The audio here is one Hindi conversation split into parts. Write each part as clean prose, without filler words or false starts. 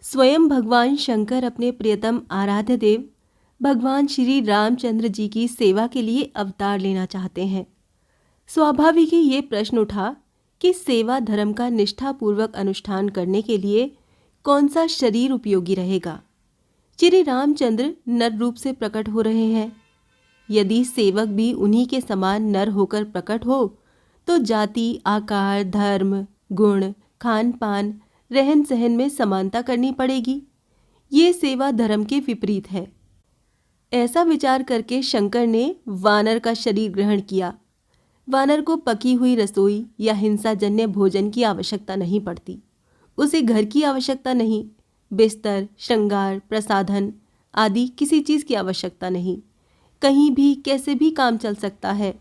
स्वयं भगवान शंकर अपने प्रियतम आराध्य देव भगवान श्री रामचंद्र जी की सेवा के लिए अवतार लेना चाहते हैं। स्वाभाविक ही ये प्रश्न उठा कि सेवा धर्म का निष्ठापूर्वक अनुष्ठान करने के लिए कौन सा शरीर उपयोगी रहेगा। श्री रामचंद्र नर रूप से प्रकट हो रहे हैं। यदि सेवक भी उन्हीं के समान नर होकर प्रकट हो तो जाति, आकार, धर्म, गुण, खान पान, रहन सहन में समानता करनी पड़ेगी। ये सेवा धर्म के विपरीत है। ऐसा विचार करके शंकर ने वानर का शरीर ग्रहण किया। वानर को पकी हुई रसोई या हिंसाजन्य भोजन की आवश्यकता नहीं पड़ती। उसे घर की आवश्यकता नहीं, बिस्तर, श्रृंगार, प्रसाधन आदि किसी चीज़ की आवश्यकता नहीं। कहीं भी कैसे भी काम चल सकता है।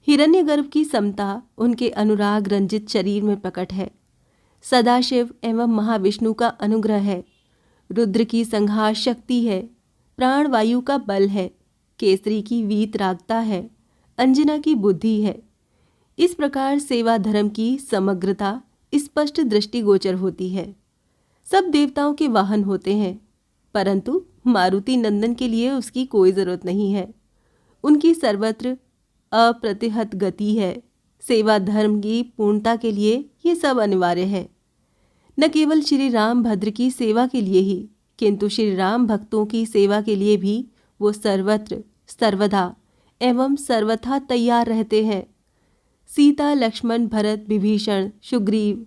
हिरण्यगर्भ की समता उनके अनुराग रंजित शरीर में प्रकट है। सदाशिव एवं महाविष्णु का अनुग्रह है। रुद्र की संहार शक्ति है। प्राण वायु का बल है। केसरी की वीतरागता है। अंजना की बुद्धि है। इस प्रकार सेवा धर्म की समग्रता स्पष्ट दृष्टिगोचर होती है। सब देवताओं के वाहन होते हैं, परंतु मारुति नंदन के लिए उसकी कोई जरूरत नहीं है। उनकी सर्वत्र अप्रतिहत गति है। सेवा धर्म की पूर्णता के लिए ये सब अनिवार्य है। न केवल श्री राम भद्र की सेवा के लिए ही, किंतु श्री राम भक्तों की सेवा के लिए भी वो सर्वत्र, सर्वदा एवं सर्वथा तैयार रहते हैं। सीता, लक्ष्मण, भरत, विभीषण, सुग्रीव,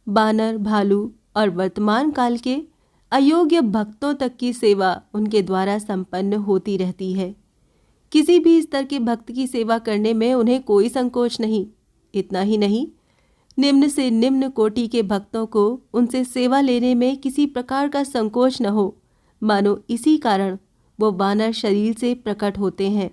बानर, भालू और वर्तमान काल के अयोग्य भक्तों तक की सेवा उनके द्वारा संपन्न होती रहती है। किसी भी स्तर के भक्त की सेवा करने में उन्हें कोई संकोच नहीं। इतना ही नहीं, निम्न से निम्न कोटि के भक्तों को उनसे सेवा लेने में किसी प्रकार का संकोच न हो। मानो इसी कारण वो वानर शरीर से प्रकट होते हैं।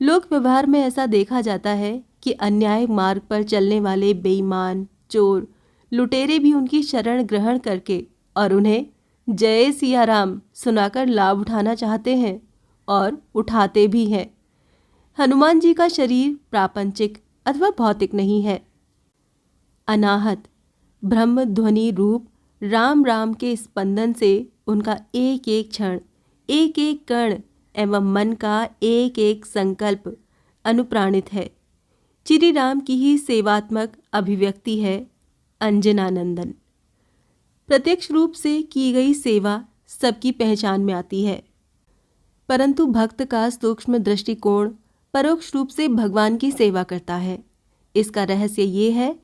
लोक व्यवहार में ऐसा देखा जाता है कि अन्याय मार्ग पर चलने वाले बेईमान, चोर, लुटेरे भी उनकी शरण ग्रहण करके और उन्हें जय सिया राम सुनाकर लाभ उठाना चाहते हैं और उठाते भी हैं। हनुमान जी का शरीर प्रापंचिक अथवा भौतिक नहीं है। अनाहत ब्रह्म ध्वनि रूप राम राम के स्पंदन से उनका एक एक क्षण, एक एक कण एवं मन का एक एक संकल्प अनुप्राणित है। श्री राम की ही सेवात्मक अभिव्यक्ति है अंजनानंदन। प्रत्यक्ष रूप से की गई सेवा सबकी पहचान में आती है, परंतु भक्त का सूक्ष्म दृष्टिकोण परोक्ष रूप से भगवान की सेवा करता है। इसका रहस्य ये है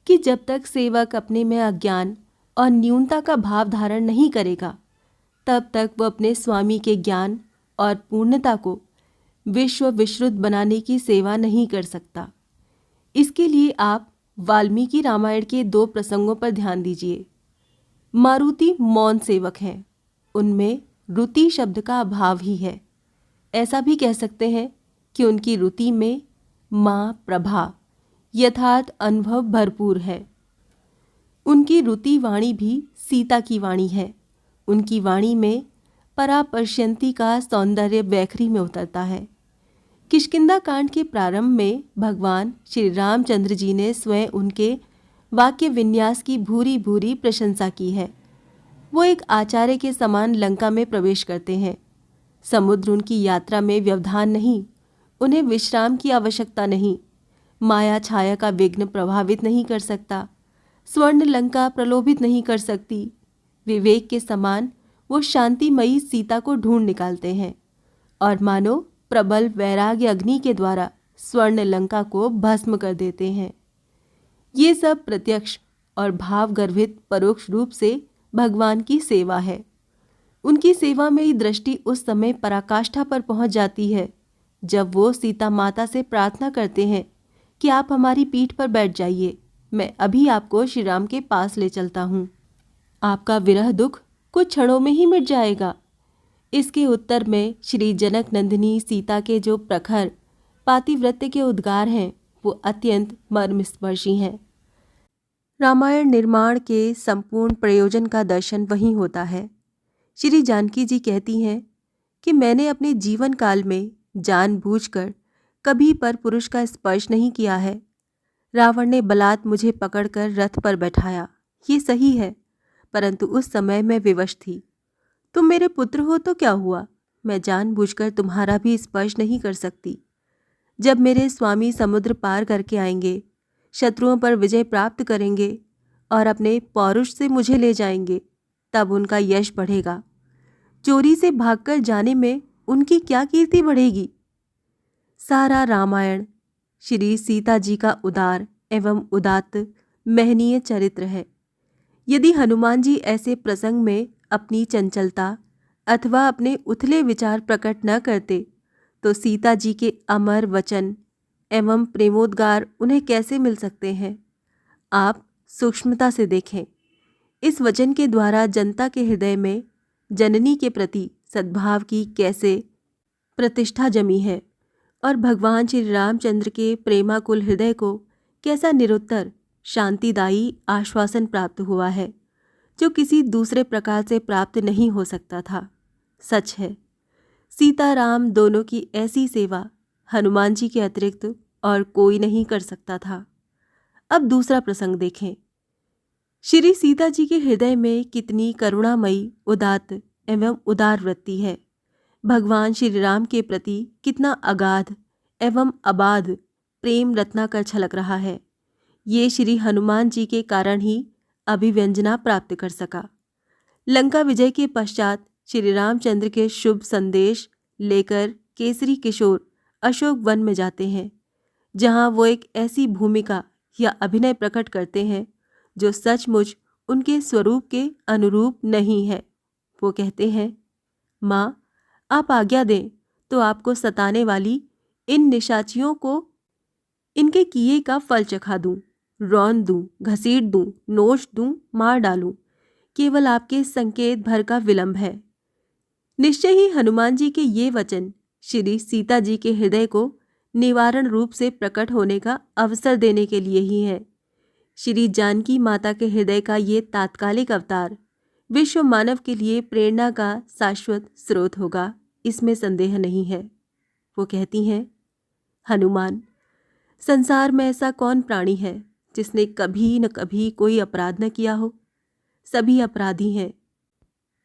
कि जब तक सेवक अपने में अज्ञान और न्यूनता का भाव धारण नहीं करेगा, तब तक वह अपने स्वामी के ज्ञान और पूर्णता को विश्व विश्रुत बनाने की सेवा नहीं कर सकता। इसके लिए आप वाल्मीकि रामायण के 2 प्रसंगों पर ध्यान दीजिए। मारुति मौन सेवक हैं, उनमें रुति शब्द का अभाव ही है। ऐसा भी कह सकते हैं कि उनकी रुति में माँ प्रभा यथार्थ अनुभव भरपूर है। उनकी रुति वाणी भी सीता की वाणी है। उनकी वाणी में परापर्शंती का सौंदर्य वैखरी में उतरता है। किष्किंधा कांड के प्रारंभ में भगवान श्री रामचंद्र जी ने स्वयं उनके वाक्य विन्यास की भूरी भूरी प्रशंसा की है। वो एक आचार्य के समान लंका में प्रवेश करते हैं। समुद्र उनकी यात्रा में व्यवधान नहीं, उन्हें विश्राम की आवश्यकता नहीं। माया छाया का विघ्न प्रभावित नहीं कर सकता। स्वर्ण लंका प्रलोभित नहीं कर सकती। विवेक के समान वो शांतिमयी सीता को ढूंढ निकालते हैं और मानो प्रबल वैराग्य अग्नि के द्वारा स्वर्ण लंका को भस्म कर देते हैं। ये सब प्रत्यक्ष और भावगर्भित परोक्ष रूप से भगवान की सेवा है। उनकी सेवा में ही दृष्टि उस समय पराकाष्ठा पर पहुंच जाती है जब वो सीता माता से प्रार्थना करते हैं कि आप हमारी पीठ पर बैठ जाइए, मैं अभी आपको श्री राम के पास ले चलता हूँ। आपका विरह दुख कुछ क्षणों में ही मिट जाएगा। इसके उत्तर में श्री जनक नंदिनी सीता के जो प्रखर पातिव्रत्य के उद्गार हैं वो अत्यंत मर्मस्पर्शी हैं। रामायण निर्माण के संपूर्ण प्रयोजन का दर्शन वहीं होता है। श्री जानकी जी कहती हैं कि मैंने अपने जीवन काल में जानबूझकर कभी पर पुरुष का स्पर्श नहीं किया है। रावण ने बलात् मुझे पकड़कर रथ पर बैठाया, ये सही है, परंतु उस समय मैं विवश थी। तुम मेरे पुत्र हो तो क्या हुआ, मैं जानबूझकर तुम्हारा भी स्पर्श नहीं कर सकती। जब मेरे स्वामी समुद्र पार करके आएंगे, शत्रुओं पर विजय प्राप्त करेंगे और अपने पौरुष से मुझे ले जाएंगे, तब उनका यश बढ़ेगा। चोरी से भागकर जाने में उनकी क्या कीर्ति बढ़ेगी। सारा रामायण श्री सीता जी का उदार एवं उदात्त महनीय चरित्र है। यदि हनुमान जी ऐसे प्रसंग में अपनी चंचलता अथवा अपने उथले विचार प्रकट न करते तो सीता जी के अमर वचन एवं प्रेमोद्गार उन्हें कैसे मिल सकते हैं। आप सूक्ष्मता से देखें। इस वचन के द्वारा जनता के हृदय में जननी के प्रति सद्भाव की कैसे प्रतिष्ठा जमी है और भगवान श्री रामचंद्र के प्रेमाकुल हृदय को कैसा निरुत्तर शांतिदायी आश्वासन प्राप्त हुआ है, जो किसी दूसरे प्रकार से प्राप्त नहीं हो सकता था। सच है, सीताराम दोनों की ऐसी सेवा हनुमान जी के अतिरिक्त और कोई नहीं कर सकता था। अब दूसरा प्रसंग देखें। श्री सीता जी के हृदय में कितनी करुणामयी उदात्त एवं उदार वृत्ति है। भगवान श्री राम के प्रति कितना अगाध एवं अबाध प्रेम रत्नाकर छलक रहा है। ये श्री हनुमान जी के कारण ही अभिव्यंजना प्राप्त कर सका। लंका विजय के पश्चात श्री रामचंद्र के शुभ संदेश लेकर केसरी किशोर अशोक वन में जाते हैं, जहां वो एक ऐसी भूमिका या अभिनय प्रकट करते हैं जो सचमुच उनके स्वरूप के अनुरूप नहीं है। वो कहते हैं, माँ, आप आज्ञा दें तो आपको सताने वाली इन निशाचियों को इनके किए का फल चखा दूं, रौंद दूं, घसीट दूं, नोच दूं, मार डालूं। केवल आपके संकेत भर का विलंब है। निश्चय ही हनुमान जी के ये वचन श्री सीता जी के हृदय को निवारण रूप से प्रकट होने का अवसर देने के लिए ही है। श्री जानकी माता के हृदय का ये तात्कालिक अवतार विश्व मानव के लिए प्रेरणा का शाश्वत स्रोत होगा, इसमें संदेह नहीं है। वो कहती हैं, हनुमान, संसार में ऐसा कौन प्राणी है जिसने कभी न कभी कोई अपराध न किया हो। सभी अपराधी हैं।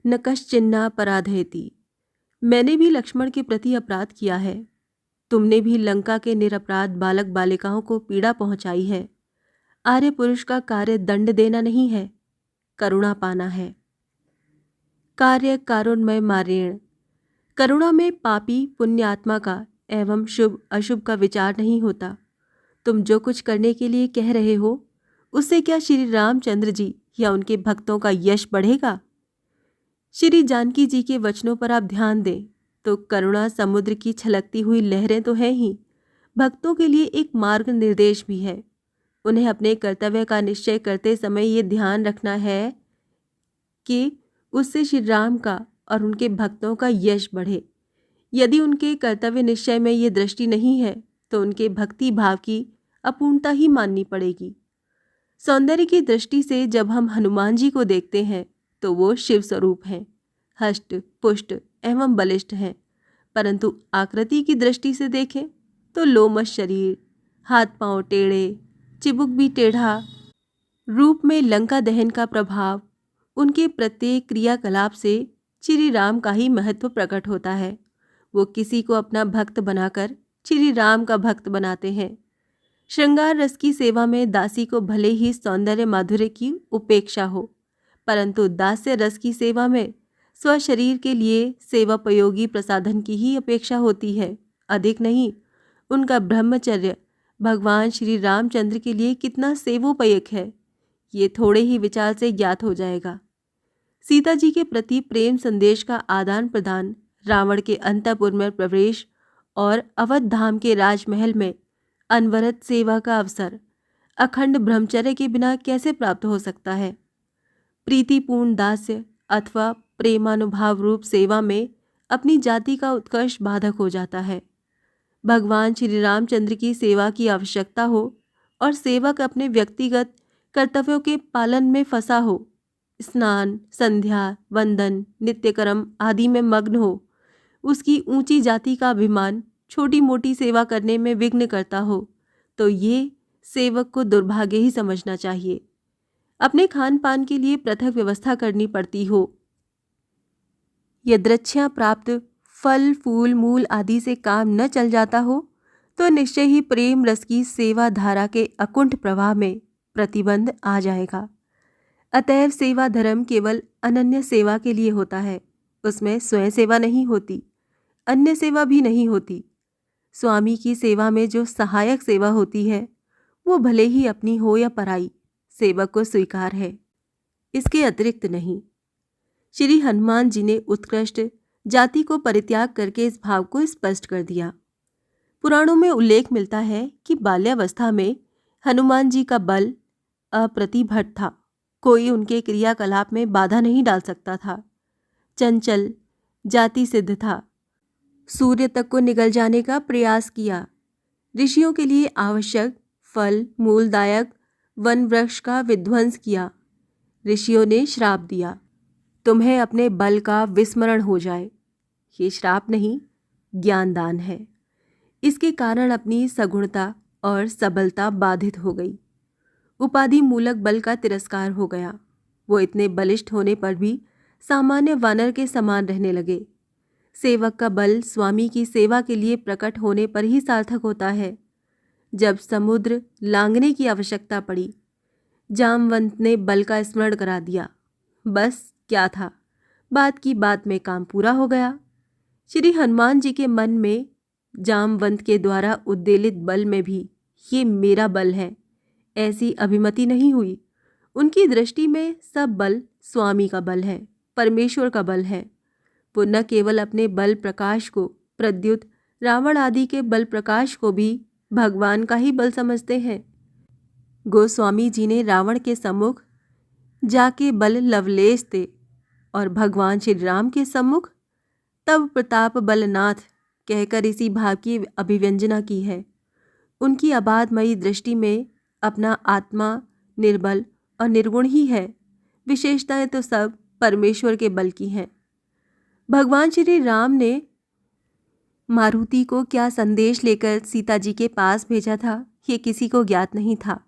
न कश्चिन्ना पराधयति। मैंने भी लक्ष्मण के प्रति अपराध किया है। तुमने भी लंका के निरपराध बालक बालिकाओं को पीड़ा पहुंचाई है। आर्य पुरुष का कार्य दंड देना नहीं है, करुणा पाना है। कार्य कारुण्यमय मारेण। करुणा में पापी पुण्यात्मा का एवं शुभ अशुभ का विचार नहीं होता। तुम जो कुछ करने के लिए कह रहे हो, उससे क्या श्री रामचंद्र जी या उनके भक्तों का यश बढ़ेगा। श्री जानकी जी के वचनों पर आप ध्यान दें तो करुणा समुद्र की छलकती हुई लहरें तो हैं ही, भक्तों के लिए एक मार्ग निर्देश भी है। उन्हें अपने कर्तव्य का निश्चय करते समय ये ध्यान रखना है कि उससे श्री राम का और उनके भक्तों का यश बढ़े। यदि उनके कर्तव्य निश्चय में ये दृष्टि नहीं है तो उनके भक्ति भाव की अपूर्णता ही माननी पड़ेगी। सौंदर्य की दृष्टि से जब हम हनुमान जी को देखते हैं तो वो शिव स्वरूप हैं, हष्ट पुष्ट एवं बलिष्ठ हैं, परंतु आकृति की दृष्टि से देखें तो लोमश शरीर, हाथ पांव टेढ़े, चिबुक भी टेढ़ा, रूप में लंका दहन का प्रभाव, उनके प्रत्येक क्रियाकलाप से श्री राम का ही महत्व प्रकट होता है। वो किसी को अपना भक्त बनाकर श्री राम का भक्त बनाते हैं। श्रृंगार रस की सेवा में दासी को भले ही सौंदर्य माधुर्य की उपेक्षा हो, परंतु दास्य रस की सेवा में स्वशरीर के लिए सेवापयोगी प्रसाधन की ही अपेक्षा होती है, अधिक नहीं। उनका ब्रह्मचर्य भगवान श्री रामचंद्र के लिए कितना सेवोपयक है, ये थोड़े ही विचार से ज्ञात हो जाएगा। सीता जी के प्रति प्रेम संदेश का आदान प्रदान, रावण के अंतःपुर में प्रवेश और अवध धाम के राजमहल में अनवरत सेवा का अवसर अखंड ब्रह्मचर्य के बिना कैसे प्राप्त हो सकता है। प्रीतिपूर्ण दास्य अथवा प्रेमानुभाव रूप सेवा में अपनी जाति का उत्कर्ष बाधक हो जाता है। भगवान श्री रामचंद्र की सेवा की आवश्यकता हो और सेवक अपने व्यक्तिगत कर्तव्यों के पालन में फंसा हो, स्नान, संध्या, वंदन, नित्यकर्म आदि में मग्न हो, उसकी ऊंची जाति का अभिमान छोटी मोटी सेवा करने में विघ्न करता हो, तो ये सेवक को दुर्भाग्य ही समझना चाहिए। अपने खान पान के लिए पृथक व्यवस्था करनी पड़ती हो, यदृच्छया प्राप्त फल फूल मूल आदि से काम न चल जाता हो, तो निश्चय ही प्रेम रस की सेवा धारा के अकुंठ प्रवाह में प्रतिबंध आ जाएगा। अतएव सेवा धर्म केवल अनन्य सेवा के लिए होता है, उसमें स्वयं सेवा नहीं होती, अन्य सेवा भी नहीं होती। स्वामी की सेवा में जो सहायक सेवा होती है वो भले ही अपनी हो या पराई, सेवक को स्वीकार है, इसके अतिरिक्त नहीं। श्री हनुमान जी ने उत्कृष्ट जाति को परित्याग करके इस भाव को स्पष्ट कर दिया। पुराणों में उल्लेख मिलता है कि बाल्यावस्था में हनुमान जी का बल अप्रतिभट था, कोई उनके क्रियाकलाप में बाधा नहीं डाल सकता था। चंचल, जाति सिद्ध था, सूर्य तक को निगल जाने का प्रयास किया। ऋषियों के लिए आवश्यक फल मूलदायक वन वृक्ष का विध्वंस किया। ऋषियों ने श्राप दिया, तुम्हें अपने बल का विस्मरण हो जाए। ये श्राप नहीं, ज्ञानदान है। इसके कारण अपनी सगुणता और सबलता बाधित हो गई। उपाधि मूलक बल का तिरस्कार हो गया। वो इतने बलिष्ठ होने पर भी सामान्य वानर के समान रहने लगे। सेवक का बल स्वामी की सेवा के लिए प्रकट होने पर ही सार्थक होता है। जब समुद्र लांघने की आवश्यकता पड़ी, जामवंत ने बल का स्मरण करा दिया। बस क्या था, बात की बात में काम पूरा हो गया। श्री हनुमान जी के मन में जामवंत के द्वारा उद्वेलित बल में भी ये मेरा बल है ऐसी अभिमति नहीं हुई। उनकी दृष्टि में सब बल स्वामी का बल है, परमेश्वर का बल है। वो न केवल अपने बल प्रकाश को, प्रद्युत, रावण आदि के बल प्रकाश को भी भगवान का ही बल समझते हैं। गोस्वामी जी ने रावण के सम्मुख जाके बल लवलेश थे और भगवान श्री राम के सम्मुख तब प्रताप बलनाथ कहकर इसी भाव की अभिव्यंजना की है। उनकी अबाधमयी दृष्टि में अपना आत्मा निर्बल और निर्गुण ही है, विशेषताएं तो सब परमेश्वर के बल की हैं। भगवान श्री राम ने मारुति को क्या संदेश लेकर सीता जी के पास भेजा था, ये किसी को ज्ञात नहीं था।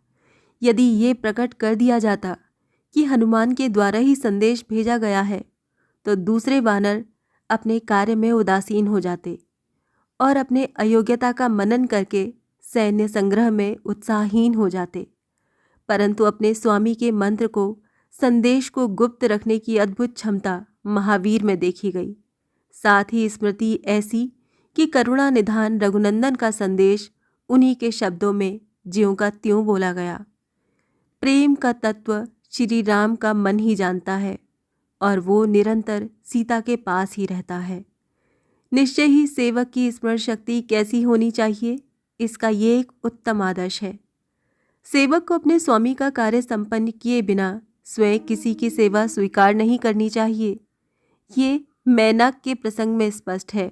यदि ये प्रकट कर दिया जाता कि हनुमान के द्वारा ही संदेश भेजा गया है, तो दूसरे वानर अपने कार्य में उदासीन हो जाते और अपने अयोग्यता का मनन करके सैन्य संग्रह में उत्साहहीन हो जाते। परंतु अपने स्वामी के मंत्र को, संदेश को गुप्त रखने की अद्भुत क्षमता महावीर में देखी गई। साथ ही स्मृति ऐसी कि करुणा निधान रघुनंदन का संदेश उन्हीं के शब्दों में ज्यों का त्यों बोला गया। प्रेम का तत्व श्री राम का मन ही जानता है और वो निरंतर सीता के पास ही रहता है। निश्चय ही सेवक की स्मरण शक्ति कैसी होनी चाहिए, इसका ये एक उत्तम आदर्श है। सेवक को अपने स्वामी का कार्य संपन्न किए बिना स्वयं किसी की सेवा स्वीकार नहीं करनी चाहिए। ये मैनाक के प्रसंग में स्पष्ट है।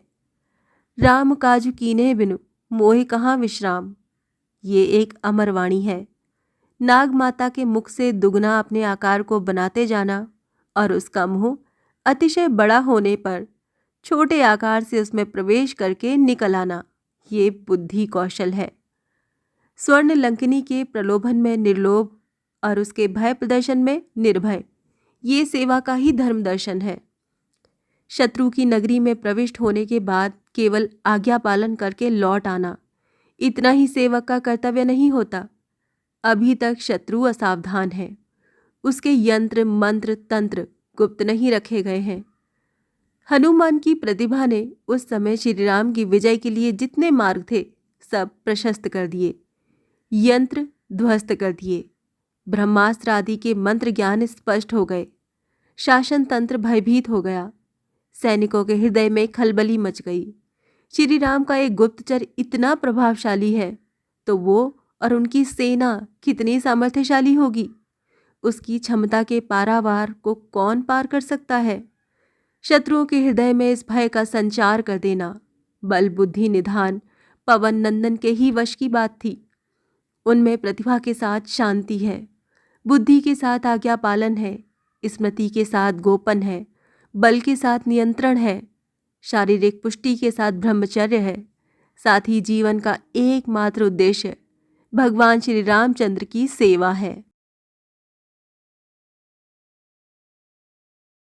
राम काज कीन्हे बिनु मोहि कहाँ विश्राम, ये एक अमर वाणी है। नाग माता के मुख से दुगना अपने आकार को बनाते जाना और उसका मुंह अतिशय बड़ा होने पर छोटे आकार से उसमें प्रवेश करके निकल आना, ये बुद्धि कौशल है। स्वर्ण लंकिनी के प्रलोभन में निर्लोभ और उसके भय प्रदर्शन में निर्भय, ये सेवा का ही धर्म दर्शन है। शत्रु की नगरी में प्रविष्ट होने के बाद केवल आज्ञा पालन करके लौट आना, इतना ही सेवक का कर्तव्य नहीं होता। अभी तक शत्रु असावधान है, उसके यंत्र मंत्र तंत्र गुप्त नहीं रखे गए हैं। हनुमान की प्रतिभा ने उस समय श्री राम की विजय के लिए जितने मार्ग थे सब प्रशस्त कर दिए, यंत्र ध्वस्त कर दिए, ब्रह्मास्त्र आदि के मंत्र ज्ञान स्पष्ट हो गए, शासन तंत्र भयभीत हो गया, सैनिकों के हृदय में खलबली मच गई। श्री राम का एक गुप्तचर इतना प्रभावशाली है तो वो और उनकी सेना कितनी सामर्थ्यशाली होगी, उसकी क्षमता के पारावार को कौन पार कर सकता है। शत्रुओं के हृदय में इस भय का संचार कर देना बल बुद्धि निधान पवन नंदन के ही वश की बात थी। उनमें प्रतिभा के साथ शांति है, बुद्धि के साथ आज्ञा पालन है, स्मृति के साथ गोपन है, बल के साथ नियंत्रण है, शारीरिक पुष्टि के साथ ब्रह्मचर्य है। साथ ही जीवन का एकमात्र उद्देश्य भगवान श्री रामचंद्र की सेवा है।